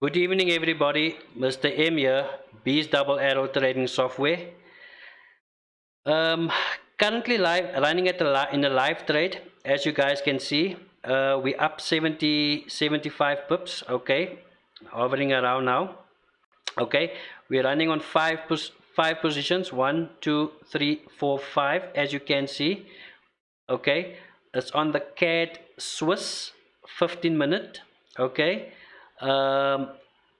Good evening, everybody. Mr. M here, B's Double Arrow Trading Software. Um, Currently live, running in a live trade. As you guys can see, we up 75 pips. Okay, hovering around now. Okay, we're running on five positions. 1, 2, 3, 4, 5. As you can see. Okay, it's on the CAD Swiss 15-minute. Okay, um,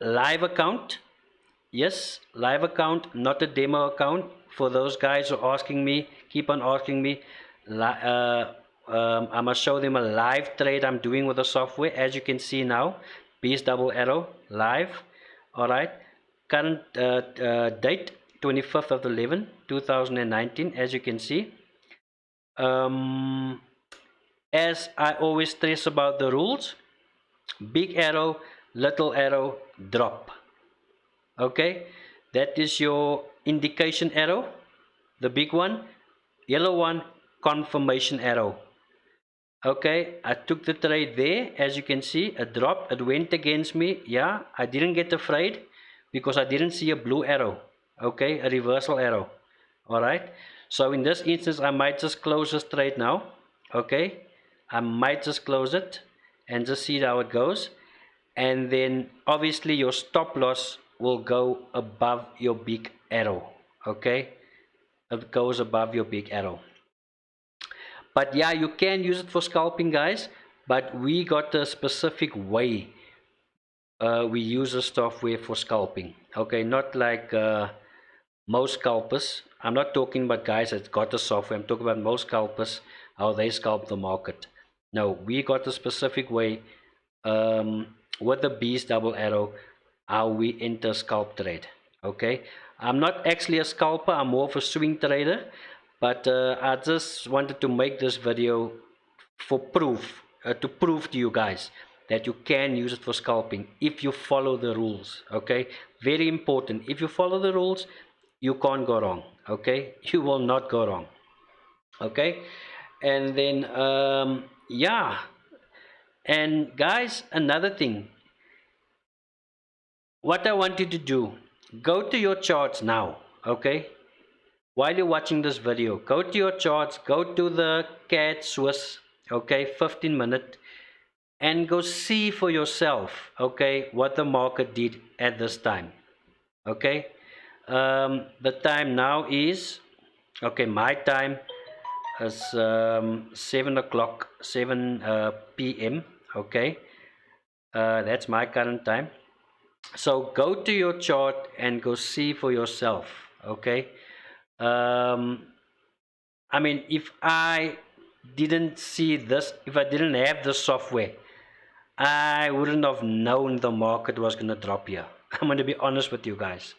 live account. Yes, live account, not a demo account. For those guys who are asking me, keep on asking me, I'm gonna show them a live trade I'm doing with the software. As you can see now, Beast Double Arrow live. All right, current date 25th of 11, 2019. As you can see, um, as I always stress about the rules, big arrow, little arrow, drop. Okay, that is your indication arrow, the big one. Yellow one, confirmation arrow. Okay, I took the trade there. As you can see, it dropped, it went against me. Yeah, I didn't get afraid because I didn't see a blue arrow. Okay, a reversal arrow. All right, so in this instance I might just close this trade now. Okay, I might just close it and just see how it goes. And then obviously your stop loss will go above your big arrow. Okay, it goes above your big arrow. But yeah, you can use it for scalping, guys, but we got a specific way we use the software for scalping. Okay, not like most scalpers. I'm not talking about guys that got the software. I'm talking about most scalpers, how they scalp the market. No, we got a specific way with the Beast Double Arrow, how we enter scalp trade. Okay, I'm not actually a scalper, I'm more of a swing trader, but I just wanted to make this video for proof, to prove to you guys that you can use it for scalping if you follow the rules. Okay, very important. If you follow the rules, you can't go wrong. Okay, you will not go wrong. Okay, and then yeah, and guys, another thing, what I want you to do, go to your charts now. Okay, while you're watching this video, go to your charts, go to the CAD Swiss, okay, 15-minute, and go see for yourself, okay, what the market did at this time. Okay, the time now is, okay, my time is 7 o'clock, 7 p.m. Okay, that's my current time. So go to your chart and go see for yourself. Okay, um, I mean, if I didn't see this, if I didn't have the software, I wouldn't have known the market was going to drop here. I'm going to be honest with you guys.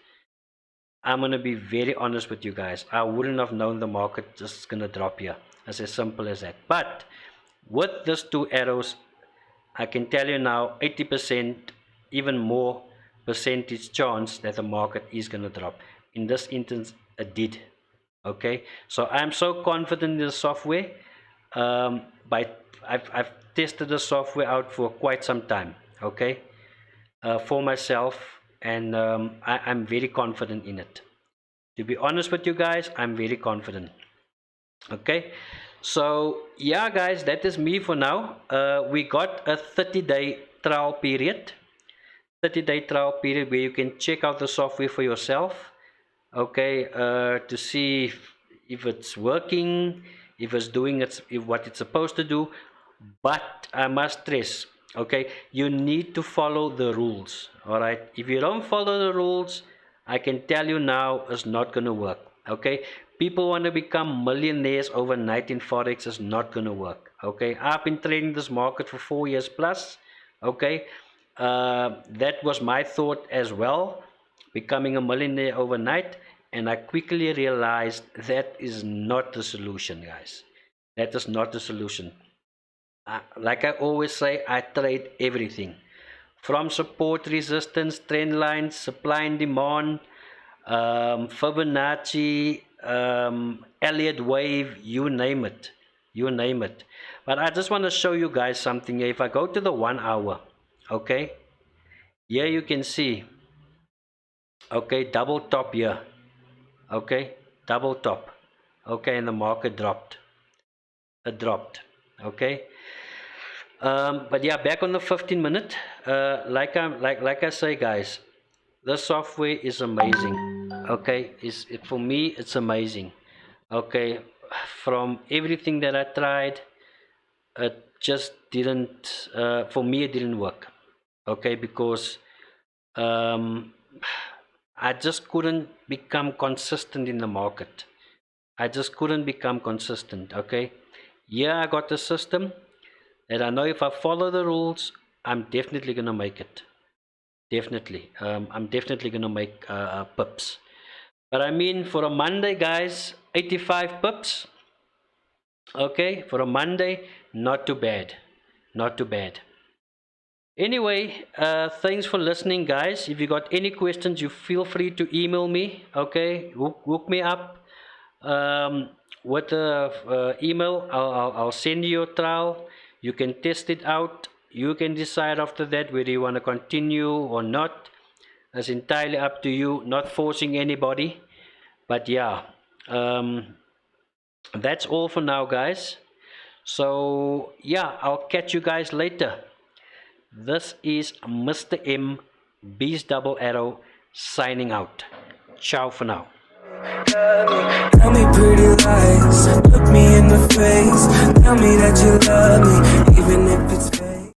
I'm going to be very honest with you guys. I wouldn't have known the market just going to drop here. It's as simple as that. But with these two arrows, I can tell you now 80%, even more percentage chance that the market is going to drop. In this instance, it did. Okay, so I'm so confident in the software. By I've tested the software out for quite some time. Okay, for myself, and I'm very confident in it. To be honest with you guys, I'm very confident. Okay, so yeah, guys, that is me for now. We got a 30-day trial period. 30-day trial period where you can check out the software for yourself. Okay, to see if it's working, if it's doing what it's supposed to do. But I must stress, okay, you need to follow the rules. All right, if you don't follow the rules, I can tell you now, it's not going to work. Okay, people want to become millionaires overnight in forex. Is not going to work. Okay, I've been trading this market for 4 years plus. Okay, that was my thought as well, becoming a millionaire overnight, and I quickly realized that is not the solution, guys. That is not the solution. Like I always say, I trade everything from support, resistance, trend lines, supply and demand, Fibonacci, Elliott wave, you name it. You name it. But I just want to show you guys something here. If I go to the 1 hour, okay, Here you can see, okay, double top here, okay, double top, okay, and the market dropped. It dropped, okay. But yeah, back on the 15-minute. Like I say, guys, the software is amazing. Okay, for me it's amazing. Okay, from everything that I tried, it just didn't. For me, it didn't work. Okay, because um, I just couldn't become consistent in the market. I just couldn't become consistent. Okay, yeah, I got the system, and I know if I follow the rules, I'm definitely gonna make it. Definitely, I'm definitely gonna make pips. But I mean, for a Monday, guys, 85 pips. Okay, for a Monday, not too bad, not too bad. Anyway, thanks for listening, guys. If you got any questions, you feel free to email me. Okay, hook me up with the email. I'll send you a trial. You can test it out. You can decide after that whether you want to continue or not. It's entirely up to you. Not forcing anybody. But yeah, that's all for now, guys. So yeah, I'll catch you guys later. This is Mr. M, Beast Double Arrow, signing out. Ciao for now. Tell me pretty lies, look me in the face. Tell me that you love me, even if it's